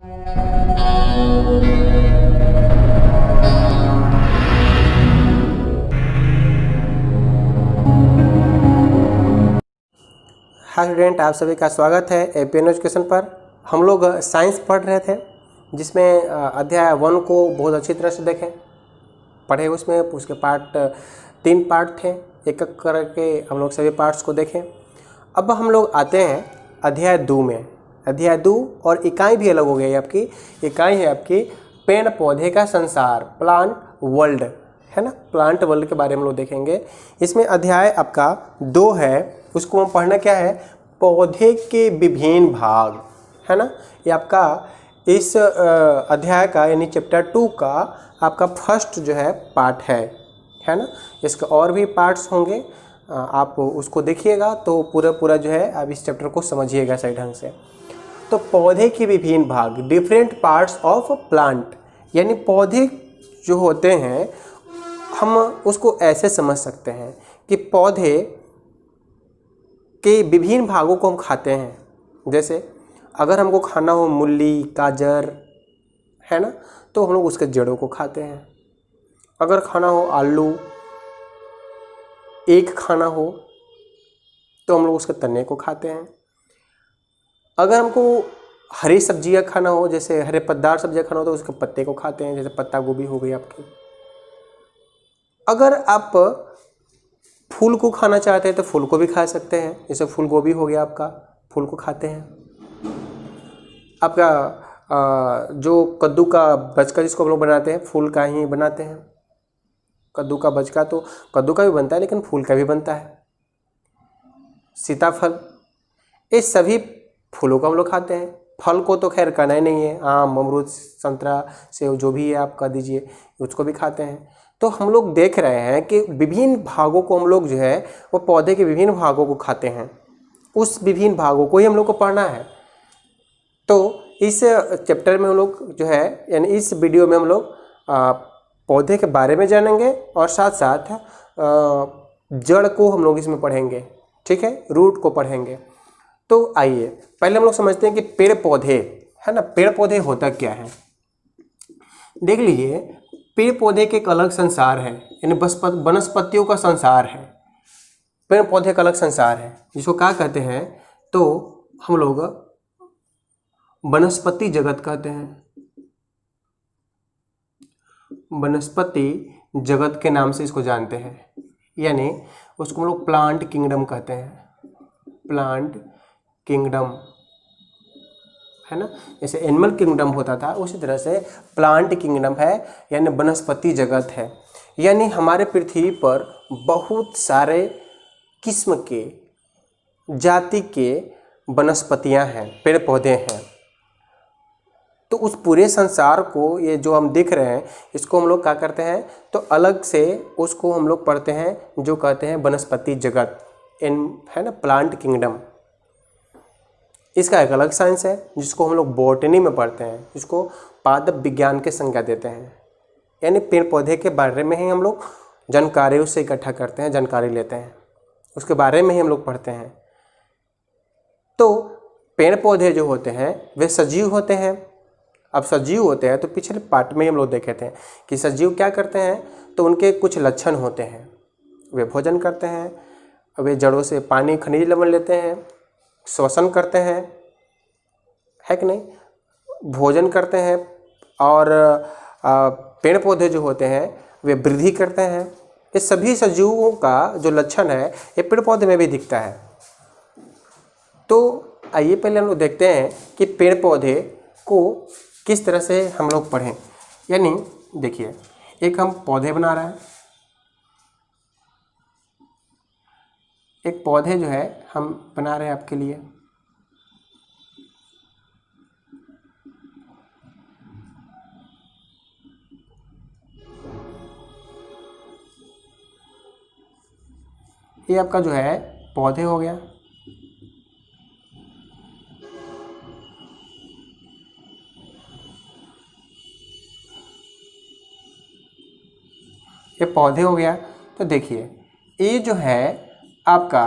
Hi student, आप सभी का स्वागत है एपीएन एजुकेशन पर। हम लोग साइंस पढ़ रहे थे, जिसमें अध्याय 1 को बहुत अच्छी तरह से देखें पढ़े। उसमें उसके पार्ट 3 पार्ट थे, एक एक करके हम लोग सभी पार्ट्स को देखें। अब हम लोग आते हैं अध्याय 2 में। अध्याय 2 और इकाई भी अलग हो गई। आपकी इकाई है आपकी पेड़ पौधे का संसार, प्लांट वर्ल्ड, है ना। प्लांट वर्ल्ड के बारे में लोग देखेंगे। इसमें अध्याय आपका 2 है, उसको हम पढ़ना क्या है, पौधे के विभिन्न भाग, है ना। ये आपका इस अध्याय का यानी चैप्टर 2 का आपका फर्स्ट जो है पार्ट है ना। इसके और भी पार्ट्स होंगे, आप उसको देखिएगा तो पूरा जो है आप इस चैप्टर को समझिएगा सही ढंग से। तो पौधे के विभिन्न भाग, डिफरेंट पार्ट्स ऑफ प्लांट, यानी पौधे जो होते हैं हम उसको ऐसे समझ सकते हैं कि पौधे के विभिन्न भागों को हम खाते हैं। जैसे अगर हमको खाना हो मूली, गाजर, है ना, तो हम लोग उसके जड़ों को खाते हैं। अगर खाना हो आलू, एक खाना हो तो हम लोग उसके तने को खाते हैं। अगर हमको हरी सब्जियां खाना हो, जैसे हरे पत्तेदार सब्जियां खाना हो, तो उसके पत्ते को खाते हैं, जैसे पत्ता गोभी हो गई आपकी। अगर आप फूल को खाना चाहते हैं तो फूल को भी खा सकते हैं, जैसे फूल गोभी हो गया आपका, फूल को खाते हैं। आपका जो कद्दू का बचका जिसको हम लोग बनाते हैं, फूल का ही बनाते हैं। कद्दू का बचका तो कद्दू का भी बनता है, लेकिन फूल का भी बनता है। सीताफल, ये सभी फूलों को हम लोग खाते हैं। फल को तो खैर कहना ही नहीं है, आम, अमरूद, संतरा, सेब जो भी है आप कह दीजिए, उसको भी खाते हैं। तो हम लोग देख रहे हैं कि विभिन्न भागों को हम लोग जो है वो पौधे के विभिन्न भागों को खाते हैं। उस विभिन्न भागों को ही हम लोग को पढ़ना है। तो इस चैप्टर में हम लोग जो है, यानी इस वीडियो में हम लोग पौधे के बारे में जानेंगे और साथ साथ जड़ को हम लोग इसमें पढ़ेंगे, ठीक है, रूट को पढ़ेंगे। तो आइए पहले हम लोग समझते हैं कि पेड़ पौधे, है ना, पेड़ पौधे होता क्या है। देख लीजिए, पेड़ पौधे के एक अलग संसार है, यानी वनस्पतियों का संसार है। पेड़ पौधे का अलग संसार है, जिसको क्या कहते हैं, तो हम लोग वनस्पति जगत कहते हैं। वनस्पति जगत के नाम से इसको जानते हैं, यानी उसको हम लोग प्लांट किंगडम कहते हैं। प्लांट किंगडम, है ना। जैसे एनिमल किंगडम होता था, उसी तरह से प्लांट किंगडम है, यानी वनस्पति जगत है। यानी हमारे पृथ्वी पर बहुत सारे किस्म के, जाति के वनस्पतियां हैं, पेड़ पौधे हैं। तो उस पूरे संसार को, ये जो हम देख रहे हैं, इसको हम लोग क्या करते हैं, तो अलग से उसको हम लोग पढ़ते हैं, जो कहते हैं वनस्पति जगत, है ना, प्लांट किंगडम। इसका एक अलग साइंस है, जिसको हम लोग बॉटनी में पढ़ते हैं, जिसको पादप विज्ञान के संज्ञा देते हैं। यानी पेड़ पौधे के बारे में ही हम लोग जानकारी उससे इकट्ठा करते हैं, जानकारी लेते हैं, उसके बारे में ही हम लोग पढ़ते हैं। तो पेड़ पौधे जो होते हैं वे सजीव होते हैं। अब सजीव होते हैं तो पिछले पार्ट में हम लोग देखे थे कि सजीव क्या करते हैं, तो उनके कुछ लक्षण होते हैं। वे भोजन करते हैं, वे जड़ों से पानी, खनिज लवण लेते हैं, श्वसन करते हैं, है कि नहीं, भोजन करते हैं, और पेड़ पौधे जो होते हैं वे वृद्धि करते हैं। ये सभी सजीवों का जो लक्षण है ये पेड़ पौधे में भी दिखता है। तो आइए पहले हम लोग देखते हैं कि पेड़ पौधे को किस तरह से हम लोग पढ़ें। यानी देखिए, एक हम पौधे बना रहे हैं, एक पौधे जो है हम बना रहे हैं आपके लिए। ये आपका जो है पौधे हो गया। ये पौधे हो गया। तो देखिए, ये जो है आपका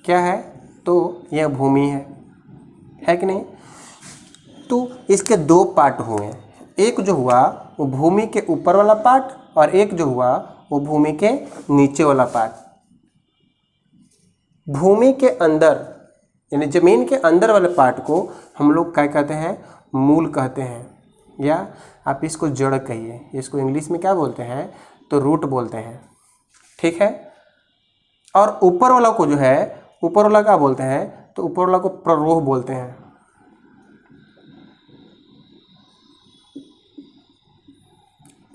क्या है, तो यह भूमि है कि नहीं। तो इसके दो पार्ट हुए, एक जो हुआ वो भूमि के ऊपर वाला पार्ट और एक जो हुआ वो भूमि के नीचे वाला पार्ट। भूमि के अंदर यानी जमीन के अंदर वाले पार्ट को हम लोग क्या कहते हैं, मूल कहते हैं, या आप इसको जड़ कहिए। इसको इंग्लिश में क्या बोलते हैं, तो रूट बोलते हैं, ठीक है। और ऊपर वाला को जो है, ऊपर वाला क्या बोलते हैं, तो ऊपर वाला को प्ररोह बोलते हैं।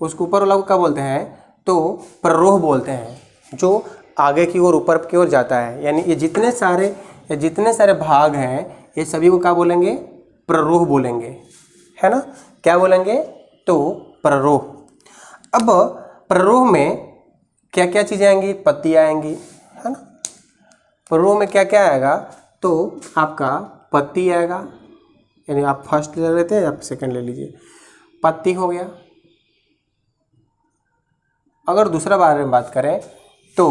उसको ऊपर वाला को क्या बोलते हैं, तो प्ररोह बोलते हैं, जो आगे की ओर ऊपर की ओर जाता है। यानी ये जितने सारे भाग हैं ये सभी को क्या बोलेंगे, प्ररोह बोलेंगे, है ना। क्या बोलेंगे, तो प्ररोह। अब प्ररोह में क्या क्या चीज़ें आएंगी, पत्ती आएंगी, है ना। प्ररोह में क्या क्या आएगा, तो आपका पत्ती आएगा, यानी आप फर्स्ट ले लेते हैं, आप सेकंड ले लीजिए। पत्ती हो गया। अगर दूसरा बारे में बात करें तो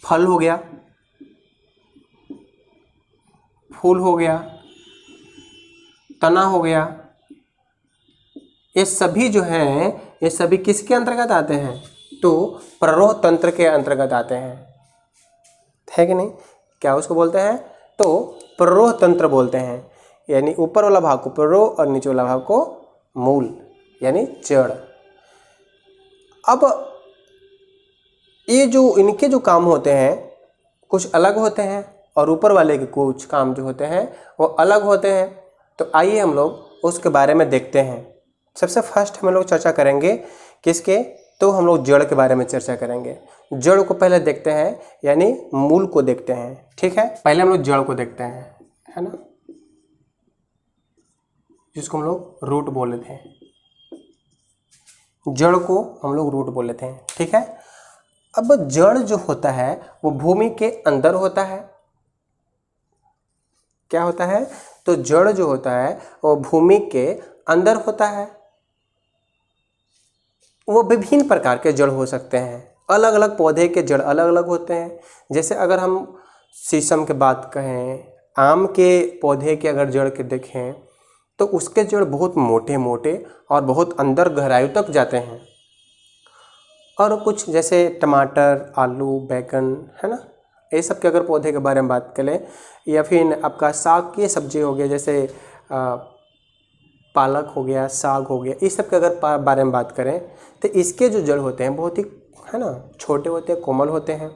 फल हो गया, फूल हो गया, तना हो गया। ये सभी जो हैं ये सभी किसके अंतर्गत आते हैं, तो प्ररोह तंत्र के अंतर्गत आते हैं, है कि नहीं। क्या उसको बोलते हैं, तो प्ररोह तंत्र बोलते हैं। यानी ऊपर वाला भाग को प्ररोह और नीचे वाला भाग को मूल यानी जड़। अब ये जो इनके जो काम होते हैं कुछ अलग होते हैं और ऊपर वाले के कुछ काम जो होते हैं वो अलग होते हैं। तो आइए हम लोग उसके बारे में देखते हैं। सबसे फर्स्ट हम लोग चर्चा करेंगे किसके, तो हम लोग जड़ के बारे में चर्चा करेंगे। जड़ को पहले देखते हैं, यानी मूल को देखते हैं, ठीक है। पहले हम लोग जड़ को देखते हैं, है ना, जिसको हम लोग रूट बोले थे। जड़ को हम लोग रूट बोले थे, ठीक है। अब जड़ जो होता है वो भूमि के अंदर होता है। क्या होता है, तो जड़ जो होता है वो भूमि के अंदर होता है। वो विभिन्न प्रकार के जड़ हो सकते हैं, अलग अलग पौधे के जड़ अलग अलग होते हैं। जैसे अगर हम शीशम की बात कहें, आम के पौधे के अगर जड़ के देखें तो उसके जड़ बहुत मोटे मोटे और बहुत अंदर गहराई तक जाते हैं। और कुछ जैसे टमाटर, आलू, बैगन, है ना, ये सब के अगर पौधे के बारे में बात करें, या फिर आपका साग की सब्जी हो गया, जैसे पालक हो गया, साग हो गया, इस सब के अगर बारे में बात करें तो इसके जो जड़ होते हैं बहुत ही, है ना, छोटे होते हैं, कोमल होते हैं।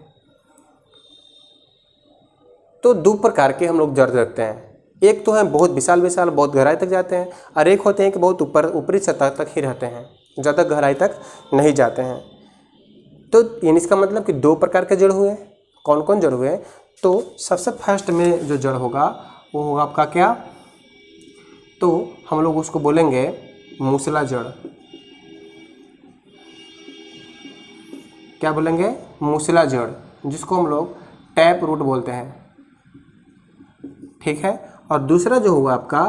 तो दो प्रकार के हम लोग जड़ रखते हैं। एक तो है बहुत विशाल विशाल, बहुत गहराई तक जाते हैं, और एक होते हैं कि बहुत ऊपरी सतह तक ही रहते हैं, ज़्यादा गहराई तक नहीं जाते हैं। तो इसका मतलब कि दो प्रकार के जड़ हुए। कौन कौन जड़ हुए, तो सबसे फर्स्ट में जो जड़ होगा वो होगा आपका क्या, तो हम लोग उसको बोलेंगे मूसला जड़। क्या बोलेंगे, मूसला जड़, जिसको हम लोग टैप रूट बोलते हैं, ठीक है। और दूसरा जो होगा आपका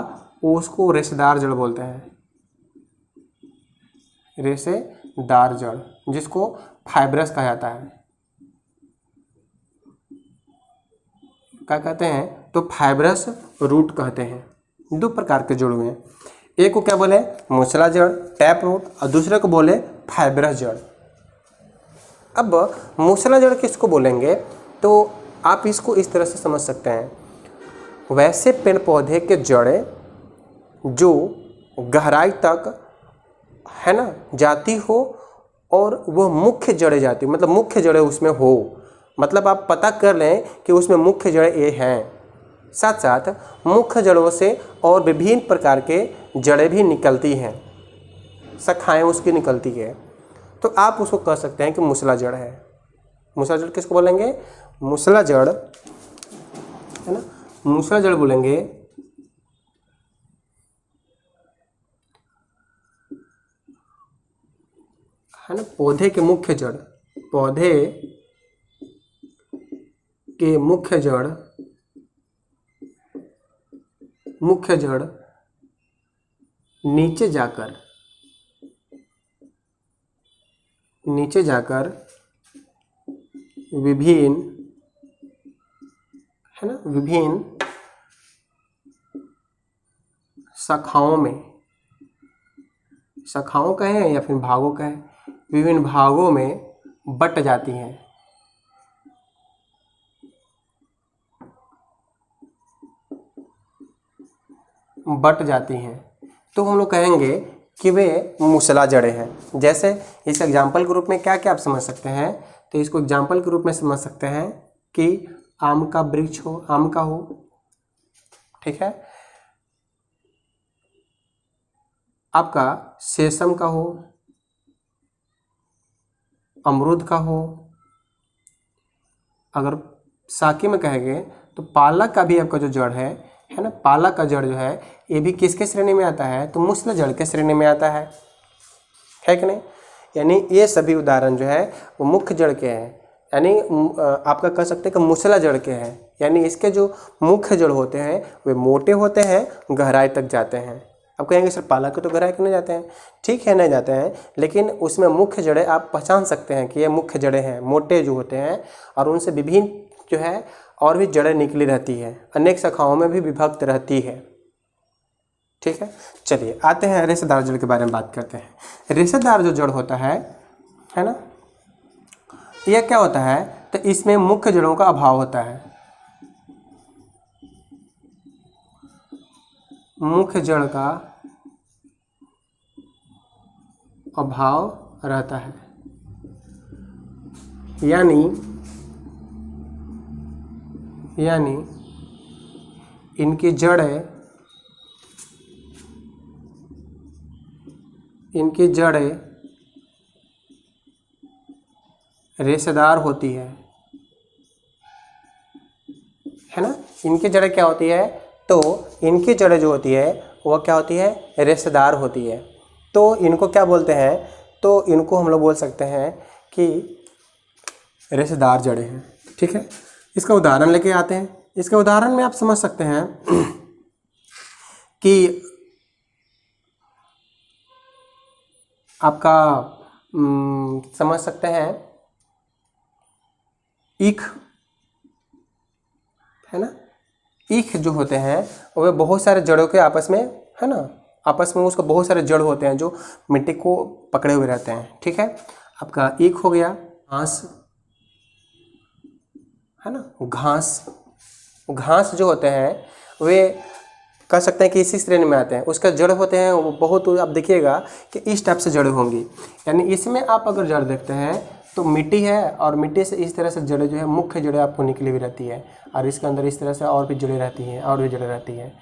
वो उसको रेशेदार जड़ बोलते हैं, रेशेदार जड़, जिसको फाइब्रस कहा जाता है। क्या कहते हैं, तो फाइब्रस रूट कहते हैं। दो प्रकार के जड़ हुए हैं, एक को क्या बोले मूसला जड़, टैप रूट, और दूसरे को बोले फाइब्रस जड़। अब मूसला जड़ किसको बोलेंगे, तो आप इसको इस तरह से समझ सकते हैं, वैसे पेड़ पौधे के जड़ें जो गहराई तक, है ना, जाती हो और वो मुख्य जड़ें जाती, मतलब मुख्य जड़ें उसमें हो, मतलब आप पता कर लें कि उसमें मुख्य जड़ें ये हैं। साथ साथ मुख्य जड़ों से और विभिन्न प्रकार के जड़ें भी निकलती हैं, शाखाएं उसकी निकलती है, तो आप उसको कह सकते हैं कि मूसला जड़ है। मूसला जड़ किसको बोलेंगे, मूसला जड़, है ना, मूसला जड़ बोलेंगे है ना, पौधे के मुख्य जड़, पौधे के मुख्य जड़, मुख्य जड़ नीचे जाकर विभिन्न, है ना, विभिन्न शाखाओं में, शाखाओं कहें या फिर भागों कहें, विभिन्न भागों में बट जाती हैं। बट जाती हैं तो हम लोग कहेंगे कि वे मूसला जड़ें हैं। जैसे इस एग्जाम्पल के रूप में क्या क्या आप समझ सकते हैं, तो इसको एग्जाम्पल के रूप में समझ सकते हैं कि आम का वृक्ष हो, आम का हो, ठीक है, आपका सेसम का हो, अमरूद का हो। अगर साकी में कहेंगे तो पालक का भी आपका जो जड़ है ना, पालक का जड़ जो है ये भी किसके श्रेणी में आता है, तो मूसला जड़ के श्रेणी में आता है कि नहीं। यानी ये सभी उदाहरण जो है वो मुख्य जड़ के हैं, यानी आपका कह सकते हैं कि मूसला जड़ के हैं। यानी इसके जो मुख्य जड़ होते हैं वे मोटे होते हैं, गहराई तक जाते हैं। अब कहेंगे सर पालक के तो गहराई नहीं जाते हैं, ठीक है नहीं जाते हैं, लेकिन उसमें मुख्य जड़ें आप पहचान सकते हैं कि ये मुख्य जड़ें हैं, मोटे जो होते हैं, और उनसे विभिन्न जो है और भी जड़ें निकली रहती है, अनेक शाखाओं में भी विभक्त रहती है, ठीक है। चलिए आते हैं रेशेदार जड़ के बारे में बात करते हैं। रेशेदार जो जड़ होता है ना, यह क्या होता है, तो इसमें मुख्य जड़ों का अभाव होता है। मुख्य जड़ का अभाव रहता है, यानी इनकी जड़ें रेशेदार होती है ना। इनकी जड़ें क्या होती है, तो इनकी जड़ें जो होती है वह क्या होती है, रेशेदार होती है। तो इनको क्या बोलते हैं, तो इनको हम लोग बोल सकते हैं कि रेशेदार जड़ें हैं, ठीक है। इसका उदाहरण लेके आते हैं। इसके उदाहरण में आप समझ सकते हैं कि आपका समझ सकते हैं ईख है ना। ईख जो होते हैं वे बहुत सारे जड़ों के आपस में है ना, आपस में उसको बहुत सारे जड़ होते हैं जो मिट्टी को पकड़े हुए रहते हैं, ठीक है। आपका ईख हो गया, घास है ना, घास जो होते हैं वे कह सकते हैं कि इसी श्रेणी में आते हैं। उसका जड़ होते हैं वो बहुत, आप देखिएगा कि इस टाइप से जड़ होंगी। यानी इसमें आप अगर जड़ देखते हैं तो मिट्टी है, और मिट्टी से इस तरह से जड़ें जो है मुख्य जड़ें आपको निकली हुई रहती है, और इसके अंदर इस तरह से और भी जड़ें रहती हैं, और भी जड़ें रहती हैं,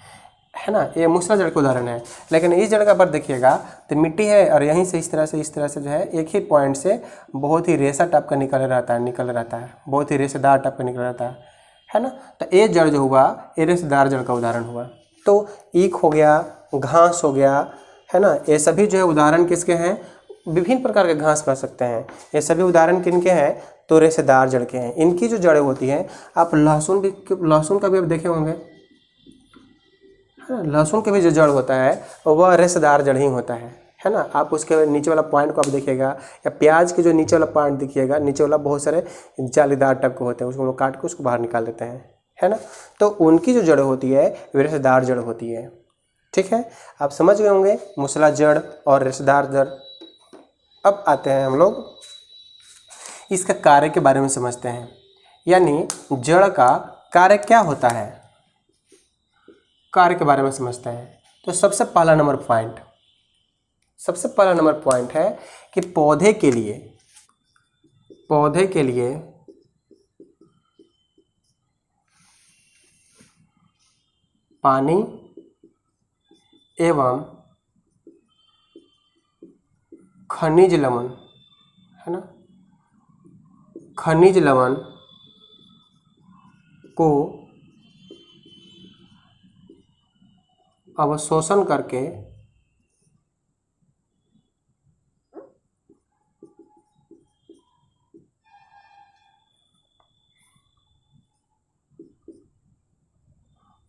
है ना। ये मूसला जड़ का उदाहरण है। लेकिन इस जड़ का पर देखिएगा तो मिट्टी है, और यहीं से इस तरह से जो है एक ही पॉइंट से बहुत ही रेशा टाइप का निकल रहता है, बहुत ही रेशेदार टाइप का निकल रहता है ना। तो ये जड़ जो हुआ ये रेशेदार जड़ का उदाहरण हुआ। तो ईख हो गया, घास हो गया, है ना, ये सभी जो है उदाहरण किसके हैं, विभिन्न प्रकार के घास कह सकते हैं। ये सभी उदाहरण किनके हैं, तो रेशेदार जड़ के हैं। इनकी जो जड़ें होती हैं, आप लहसुन का भी आप देखे होंगे, लहसुन के भी जो जड़ होता है वह रेशेदार जड़ ही होता है ना। आप उसके नीचे वाला पॉइंट को आप देखिएगा, या प्याज के जो नीचे वाला पॉइंट देखिएगा, नीचे वाला बहुत सारे जालीदार टाइप के होते हैं, उसको काट के उसको बाहर निकाल देते हैं, है ना। तो उनकी जो जड़ होती है वे रेशेदार जड़ होती है, ठीक है। आप समझ गए होंगे मूसला जड़ और रेशेदार जड़। अब आते हैं हम लोग इसका कार्य के बारे में समझते हैं, यानी जड़ का कार्य क्या होता है, कार्य के बारे में समझते हैं। तो सबसे पहला नंबर पॉइंट है कि पौधे के लिए पानी एवं खनिज लवण, है ना, खनिज लवण को अवशोषण करके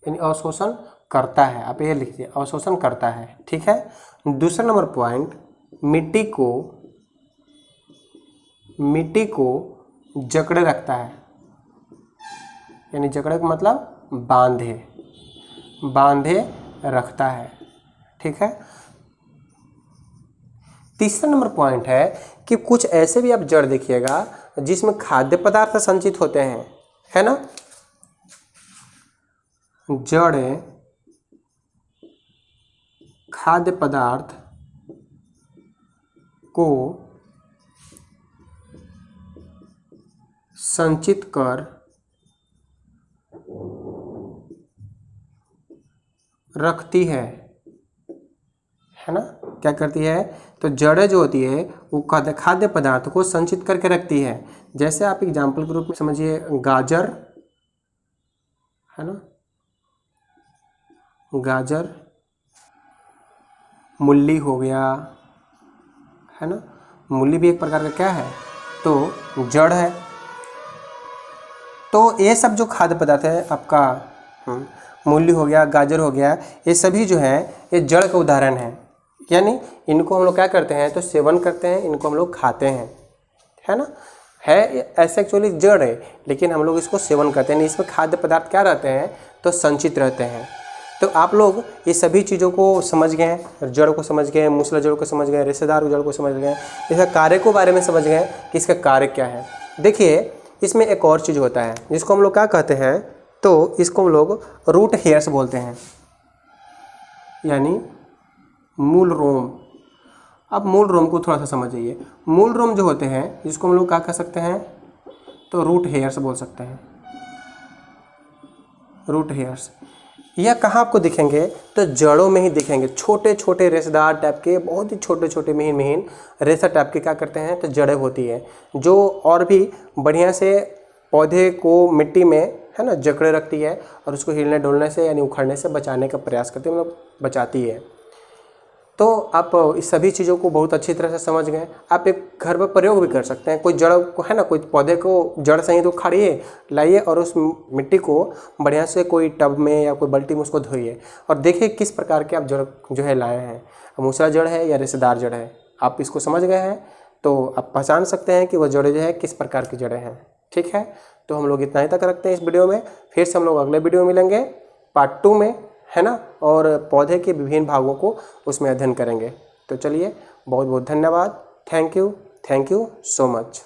यानी अवशोषण करता है, आप ये लिखिए अवशोषण करता है, ठीक है। दूसरा नंबर पॉइंट, मिट्टी को जकड़े रखता है, यानी जकड़े का मतलब बांधे रखता है, ठीक है। तीसरा नंबर पॉइंट है कि कुछ ऐसे भी आप जड़ देखिएगा जिसमें खाद्य पदार्थ संचित होते हैं, है ना। जड़ खाद्य पदार्थ को संचित कर रखती है ना। क्या करती है, तो जड़ें जो होती है वो खाद्य पदार्थ को संचित करके रखती है। जैसे आप एग्जाम्पल के रूप में समझिए, गाजर, है ना, गाजर, मूली हो गया, है ना। मूली भी एक प्रकार का क्या है, तो जड़ है। तो ये सब जो खाद्य पदार्थ है आपका, मूली हो गया, गाजर हो गया, ये सभी जो है ये जड़ का उदाहरण है। यानी इनको हम लोग क्या करते हैं, तो सेवन करते हैं, इनको हम लोग खाते हैं, है ना। है ऐसे एक्चुअली जड़ है, लेकिन हम लोग इसको सेवन करते हैं। इसमें खाद्य पदार्थ क्या रहते हैं, तो संचित रहते हैं। तो आप लोग ये सभी चीज़ों को समझ गए हैं, जड़ को समझ गए, मूसला जड़ को समझ गए, रेशेदार जड़ को समझ गए, इसका कार्य को बारे में समझ गए कि इसका कार्य क्या है। देखिए इसमें एक और चीज़ होता है जिसको हम लोग क्या कहते हैं, तो इसको हम लोग रूट हेयर्स बोलते हैं, यानी मूल रोम। अब मूल रोम को थोड़ा सा समझिए। मूल रोम जो होते हैं जिसको हम लोग क्या कह सकते हैं, तो रूट हेयर्स बोल सकते हैं, रूट हेयर्स। यह कहाँ आपको दिखेंगे, तो जड़ों में ही दिखेंगे। छोटे छोटे रेशेदार टाइप के, बहुत ही छोटे छोटे महीन महीन रेशा टाइप के क्या करते हैं, तो जड़ें होती है, जो और भी बढ़िया से पौधे को मिट्टी में, है ना, जकड़े रखती है और उसको हिलने डोलने से यानी उखड़ने से बचाने का प्रयास करती है, मतलब बचाती है। तो आप इस सभी चीज़ों को बहुत अच्छी तरह से समझ गए। आप एक घर पर प्रयोग भी कर सकते हैं। कोई जड़ को, है ना, कोई पौधे को जड़ सही तो उखाड़िए, लाइए और उस मिट्टी को बढ़िया से कोई टब में या कोई बाल्टी में उसको धोइए और देखिए किस प्रकार के आप जड़ जो है लाए हैं, मूसला जड़ है या रेशेदार जड़ है। आप इसको समझ गए हैं तो आप पहचान सकते हैं कि वह जड़ें जो है किस प्रकार की जड़ें हैं। ठीक है, तो हम लोग इतना ही तक रखते हैं इस वीडियो में। फिर से हम लोग अगले वीडियो में मिलेंगे पार्ट 2 में, है ना, और पौधे के विभिन्न भागों को उसमें अध्ययन करेंगे। तो चलिए, बहुत बहुत धन्यवाद। Thank you so much.